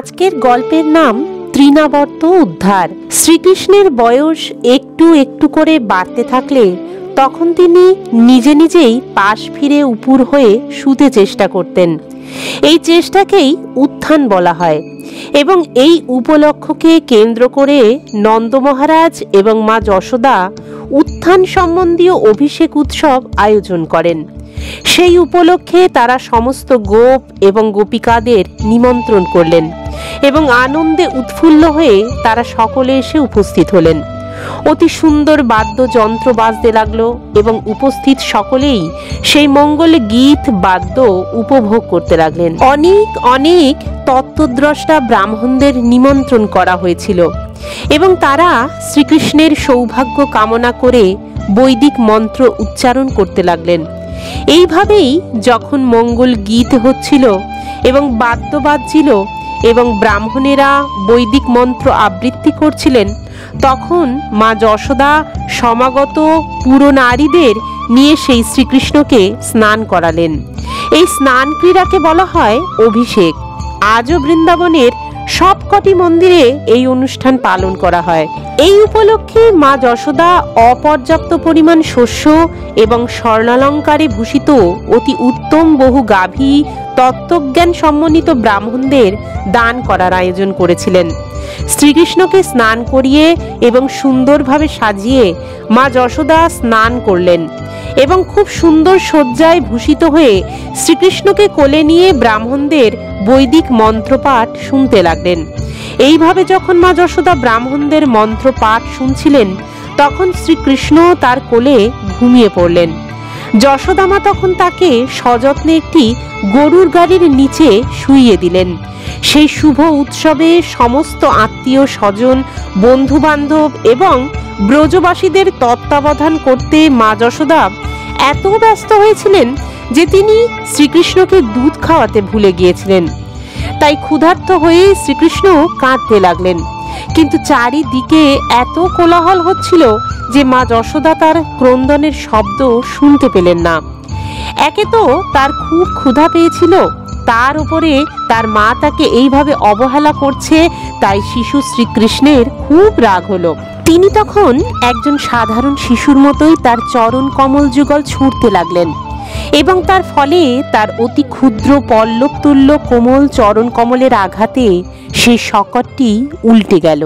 আজকের গল্পের নাম তৃণাবর্ত উদ্ধার। শ্রীকৃষ্ণের বয়স একটু একটু করে বাড়তে থাকলে তখন তিনি নিজে নিজেই পাশ ফিরে উপুর হয়ে শুতে চেষ্টা করতেন। এই চেষ্টাকেই উত্থান বলা হয় এবং এই উপলক্ষকে কেন্দ্র করে নন্দ মহারাজ এবং মা যশোদা উত্থান সম্বন্ধীয় অভিষেক উৎসব আয়োজন করেন। সেই উপলক্ষে তারা সমস্ত গোপ এবং গোপিকাদের নিমন্ত্রণ করলেন এবং আনন্দে উৎফুল্ল হয়ে তারা সকলে এসে উপস্থিত হলেন। অতি সুন্দর বাদ্যযন্ত্র বাজতে লাগলো এবং উপস্থিত সকলেই সেই মঙ্গল গীত বাদ্য উপভোগ করতে লাগলেন। অনেক অনেক তত্ত্বদ্রষ্টা ব্রাহ্মণদের নিমন্ত্রণ করা হয়েছিল এবং তারা শ্রীকৃষ্ণের সৌভাগ্য কামনা করে বৈদিক মন্ত্র উচ্চারণ করতে লাগলেন। এইভাবেই যখন মঙ্গল গীত হচ্ছিল এবং বাদ্য বাজছিল এবং ব্রাহ্মণেরা বৈদিক মন্ত্র আবৃত্তি করছিলেন, তখন মা যশোদা সমাগত পুরো নারীদের নিয়ে সেই শ্রীকৃষ্ণকে স্নান করালেন। এই স্নান ক্রীড়াকে বলা হয় অভিষেক। আজও বৃন্দাবনের সবকটি মন্দিরে এই অনুষ্ঠান পালন করা হয়। এই উপলক্ষে মা যশোদা অপর্যাপ্ত পরিমাণ শস্য এবং স্বর্ণালঙ্কারে ভূষিত অতি উত্তম বহু গাভী তত্ত্বজ্ঞান সম্মানিত ব্রাহ্মণদের দান করার আয়োজন করেছিলেন। শ্রীকৃষ্ণকে স্নান করিয়ে এবং সুন্দরভাবে সাজিয়ে মা যশোদা স্নান করলেন এবং খুব সুন্দর সজ্জায় ভূষিত হয়ে শ্রীকৃষ্ণকে কোলে নিয়ে ব্রাহ্মণদের বৈদিক মন্ত্রপাঠ শুনতে লাগলেন। এইভাবে যখন মা যশোদা ব্রাহ্মণদের মন্ত্রপাঠ শুনছিলেন, তখন শ্রীকৃষ্ণ তার কোলে ঘুমিয়ে পড়লেন। যশোদামা তখন তাকে সযত্নে একটি গরুর গাড়ির নিচে শুইয়ে দিলেন। সেই শুভ উৎসবে সমস্ত আত্মীয় স্বজন, বন্ধু বান্ধব এবং ব্রজবাসীদের তত্ত্বাবধান করতে মা যশোদা এত ব্যস্ত হয়েছিলেন যে তিনি শ্রীকৃষ্ণকে দুধ খাওয়াতে ভুলে গিয়েছিলেন। তাই ক্ষুধার্ত হয়ে শ্রীকৃষ্ণ কাঁদতে লাগলেন, কিন্তু চারিদিকে এত কোলাহল হচ্ছিল যে মা যশোদা তার ক্রন্দনের শব্দ শুনতে পেলেন না। একে তো তার খুব ক্ষুধা পেয়েছিল, তার উপরে তার মা তাকে এইভাবে অবহেলা করছে, তাই শিশু শ্রীকৃষ্ণের খুব রাগ হলো। তিনি তখন একজন সাধারণ শিশুর মতোই তার চরণ কমল যুগল ছুঁড়তে লাগলেন এবং তার ফলে তার অতি ক্ষুদ্র পল্লব তুল্য কোমল চরণ কমলের আঘাতে সেই শকটটি উল্টে গেল।